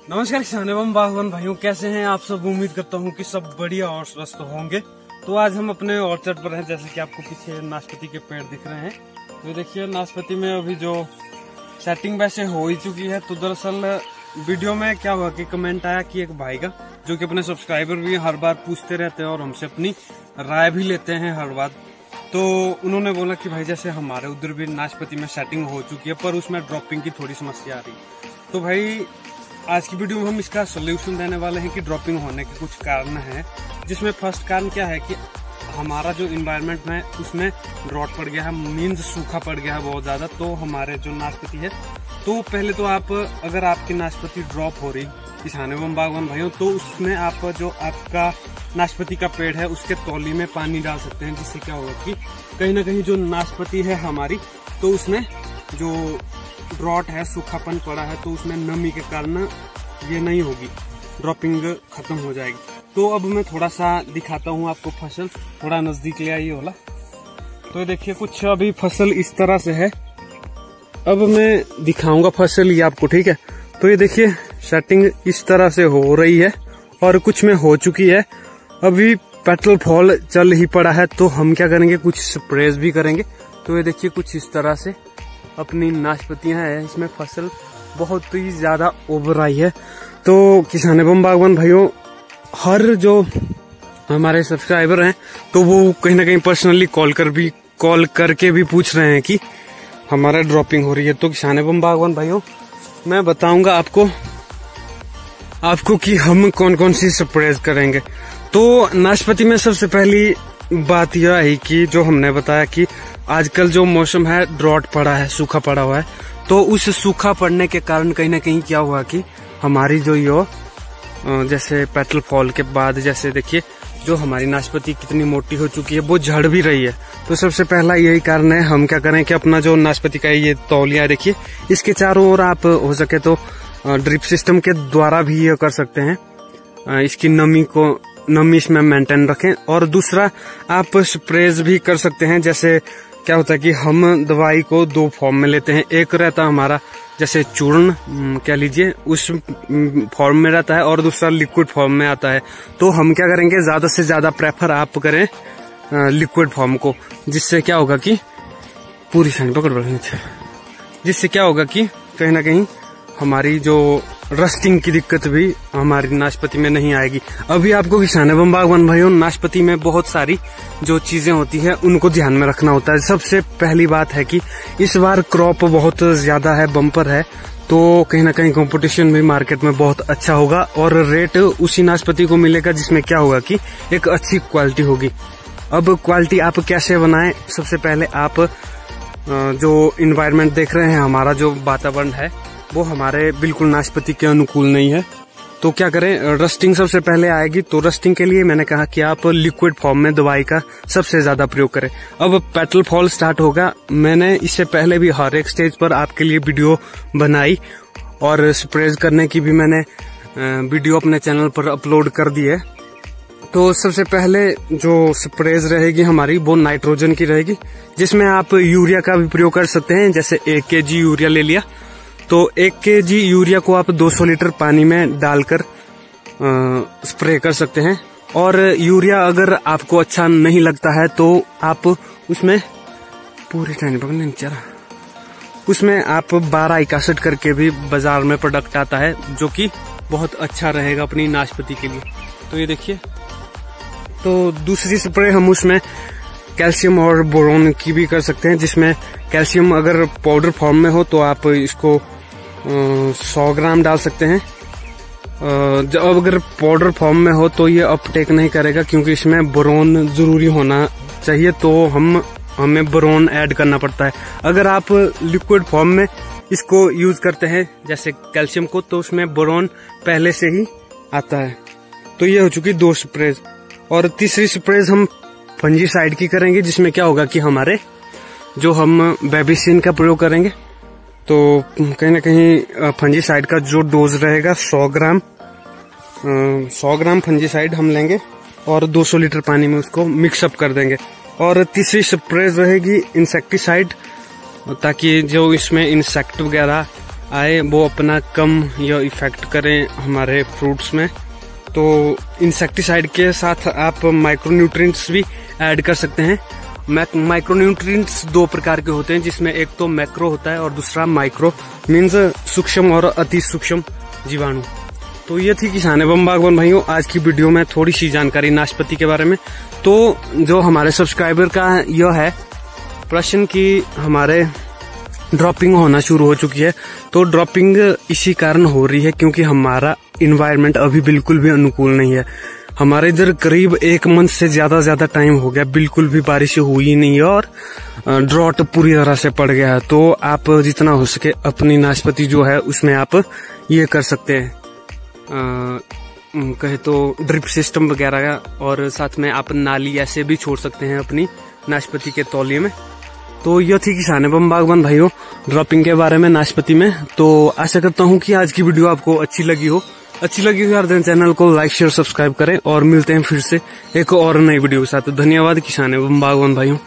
नमस्कार किसान एवं बागवान भाइयों, कैसे हैं आप सब। उम्मीद करता हूं कि सब बढ़िया और स्वस्थ होंगे। तो आज हम अपने ऑर्चर्ड पर हैं। जैसे कि आपको पीछे नाशपाती के पेड़ दिख रहे हैं, तो देखिए नाशपाती में अभी जो सेटिंग वैसे हो ही चुकी है। तो दरअसल वीडियो में क्या हुआ कि कमेंट आया कि एक भाई का, जो कि अपने सब्सक्राइबर भी हर बार पूछते रहते हैं और हमसे अपनी राय भी लेते हैं हर बार। तो उन्होंने बोला कि भाई जैसे हमारे उधर भी नाशपाती में सेटिंग हो चुकी है, पर उसमें ड्रॉपिंग की थोड़ी समस्या आ रही है। तो भाई आज की वीडियो में हम इसका सोल्यूशन देने वाले हैं कि ड्रॉपिंग होने के कुछ कारण हैं। जिसमें फर्स्ट कारण क्या है कि हमारा जो इन्वायरमेंट है उसमें ड्रॉट पड़ गया है, मीन्स सूखा पड़ गया है बहुत ज्यादा। तो हमारे जो नाशपाती है, तो पहले तो आप अगर आपकी नाशपाती ड्रॉप हो रही किसान एवं बागवान भाइयों, तो उसमें आप जो आपका नाशपाती का पेड़ है उसके तौली में पानी डाल सकते हैं। जिससे क्या होगा कि कहीं ना कहीं जो नाशपाती है हमारी, तो उसमें जो ड्रॉट है, सूखापन पड़ा है, तो उसमें नमी के कारण ये नहीं होगी, ड्रॉपिंग खत्म हो जाएगी। तो अब मैं थोड़ा सा दिखाता हूँ आपको फसल, थोड़ा नजदीक ले आइए वाला। तो देखिए कुछ अभी फसल इस तरह से है। अब मैं दिखाऊंगा फसल ये आपको, ठीक है। तो ये देखिए सेटिंग इस तरह से हो रही है और कुछ में हो चुकी है। अभी पेट्रोल फॉल चल ही पड़ा है, तो हम क्या करेंगे, कुछ स्प्रेज भी करेंगे। तो ये देखिए कुछ इस तरह से अपनी नाशपातियां हैं, इसमें फसल बहुत ही ज्यादा उभर आई है। तो किसान एवं बागवान भाइयों, हर जो हमारे सब्सक्राइबर हैं, तो वो कहीं ना कहीं पर्सनली कॉल करके भी पूछ रहे हैं कि हमारा ड्रॉपिंग हो रही है। तो किसान एवं बागवान भाइयों, मैं बताऊंगा आपको कि हम कौन कौन सी स्प्रेज करेंगे। तो नाशपाती में सबसे पहली बात यह है कि जो हमने बताया कि आजकल जो मौसम है ड्रॉट पड़ा है, सूखा पड़ा हुआ है। तो उस सूखा पड़ने के कारण कहीं ना कहीं क्या हुआ कि हमारी जो यो जैसे पेट्रोल फॉल के बाद, जैसे देखिए जो हमारी नाशपाती कितनी मोटी हो चुकी है, वो झड़ भी रही है। तो सबसे पहला यही कारण है। हम क्या करें कि अपना जो नाशपाती का ये तौलिया देखिए, इसके चारों ओर आप हो सके तो ड्रिप सिस्टम के द्वारा भी ये कर सकते हैं। इसकी नमी इसमें मेंटेन रखें। और दूसरा आप स्प्रेज भी कर सकते हैं। जैसे क्या होता है कि हम दवाई को दो फॉर्म में लेते हैं। एक रहता हमारा जैसे चूर्ण कह लीजिए, उस फॉर्म में रहता है, और दूसरा लिक्विड फॉर्म में आता है। तो हम क्या करेंगे, ज्यादा से ज्यादा प्रेफर आप करें लिक्विड फॉर्म को। जिससे क्या होगा कि पूरी साइड पकड़ बढ़नी चाहिए, जिससे क्या होगा कि कहीं ना कहीं हमारी जो रस्टिंग की दिक्कत भी हमारी नाशपाती में नहीं आएगी। अभी आपको किसान एवं बागवान भाइयों, नाशपाती में बहुत सारी जो चीजें होती है उनको ध्यान में रखना होता है। सबसे पहली बात है कि इस बार क्रॉप बहुत ज्यादा है, बम्पर है। तो कहीं ना कहीं कंपटीशन भी मार्केट में बहुत अच्छा होगा और रेट उसी नाशपाती को मिलेगा जिसमें क्या होगा कि एक अच्छी क्वालिटी होगी। अब क्वालिटी आप कैसे बनाएं, सबसे पहले आप जो इन्वायरमेंट देख रहे हैं, हमारा जो वातावरण है वो हमारे बिल्कुल नाशपाती के अनुकूल नहीं है। तो क्या करें, रस्टिंग सबसे पहले आएगी। तो रस्टिंग के लिए मैंने कहा कि आप लिक्विड फॉर्म में दवाई का सबसे ज्यादा प्रयोग करें। अब पेट्रोल फॉल स्टार्ट होगा। मैंने इससे पहले भी हर एक स्टेज पर आपके लिए वीडियो बनाई और स्प्रेज करने की भी मैंने वीडियो अपने चैनल पर अपलोड कर दी है। तो सबसे पहले जो स्प्रेज रहेगी हमारी, वो नाइट्रोजन की रहेगी, जिसमें आप यूरिया का भी प्रयोग कर सकते हैं। जैसे 1 kg यूरिया ले लिया, तो 1 kg यूरिया को आप 200 लीटर पानी में डालकर स्प्रे कर सकते हैं। और यूरिया अगर आपको अच्छा नहीं लगता है तो आप उसमें पूरी टाइम पकड़ने चला, उसमें आप 12-61 करके भी बाजार में प्रोडक्ट आता है, जो कि बहुत अच्छा रहेगा अपनी नाशपाती के लिए। तो ये देखिए, तो दूसरी स्प्रे हम उसमें कैल्शियम और बोरोन की भी कर सकते हैं। जिसमें कैल्शियम अगर पाउडर फॉर्म में हो तो आप इसको 100 ग्राम डाल सकते हैं। जब अगर पाउडर फॉर्म में हो तो ये अपटेक नहीं करेगा, क्योंकि इसमें बोरोन जरूरी होना चाहिए। तो हमें बोरोन ऐड करना पड़ता है। अगर आप लिक्विड फॉर्म में इसको यूज करते हैं जैसे कैल्शियम को, तो उसमें बोरोन पहले से ही आता है। तो ये हो चुकी 2 स्प्रेज। और तीसरी स्प्रेज हम फंजीसाइड की करेंगे, जिसमें क्या होगा कि हमारे जो हम बेबिसिन का प्रयोग करेंगे, तो कहीं ना कहीं फंजीसाइड का जो डोज रहेगा 100 ग्राम फंजीसाइड हम लेंगे और 200 लीटर पानी में उसको मिक्सअप कर देंगे। और तीसरी स्प्रे रहेगी इंसेक्टिसाइड, ताकि जो इसमें इंसेक्ट वगैरह आए वो अपना कम या इफेक्ट करें हमारे फ्रूट्स में। तो इंसेक्टिसाइड के साथ आप माइक्रोन्यूट्रिएंट्स भी ऐड कर सकते हैं। माइक्रोन्यूट्रिएंट्स दो प्रकार के होते हैं, जिसमें एक तो मैक्रो होता है और दूसरा माइक्रो, मीन्स सूक्ष्म और अति सूक्ष्म जीवाणु। तो ये थी किसान एवं बागवान भाइयों आज की वीडियो में थोड़ी सी जानकारी नाशपाती के बारे में। तो जो हमारे सब्सक्राइबर का यह है प्रश्न कि हमारे ड्रॉपिंग होना शुरू हो चुकी है, तो ड्रॉपिंग इसी कारण हो रही है क्योंकि हमारा इन्वायरमेंट अभी बिल्कुल भी अनुकूल नहीं है। हमारे इधर करीब 1 मंथ से ज्यादा टाइम हो गया, बिल्कुल भी बारिश हुई ही नहीं है और ड्रॉट पूरी तरह से पड़ गया है। तो आप जितना हो सके अपनी नाशपाती जो है उसमें आप ये कर सकते हैं, कहे तो ड्रिप सिस्टम वगैरह का, और साथ में आप नाली ऐसे भी छोड़ सकते हैं अपनी नाशपाती के तौलिए में। तो यह थी किसान एवं बागवान भाइयों ड्रॉपिंग के बारे में नाशपाती में। तो आशा करता हूं कि आज की वीडियो आपको अच्छी लगी हो यार देन चैनल को लाइक शेयर सब्सक्राइब करें और मिलते हैं फिर से एक और नई वीडियो के साथ। धन्यवाद किसान एवं बागवान भाइयों।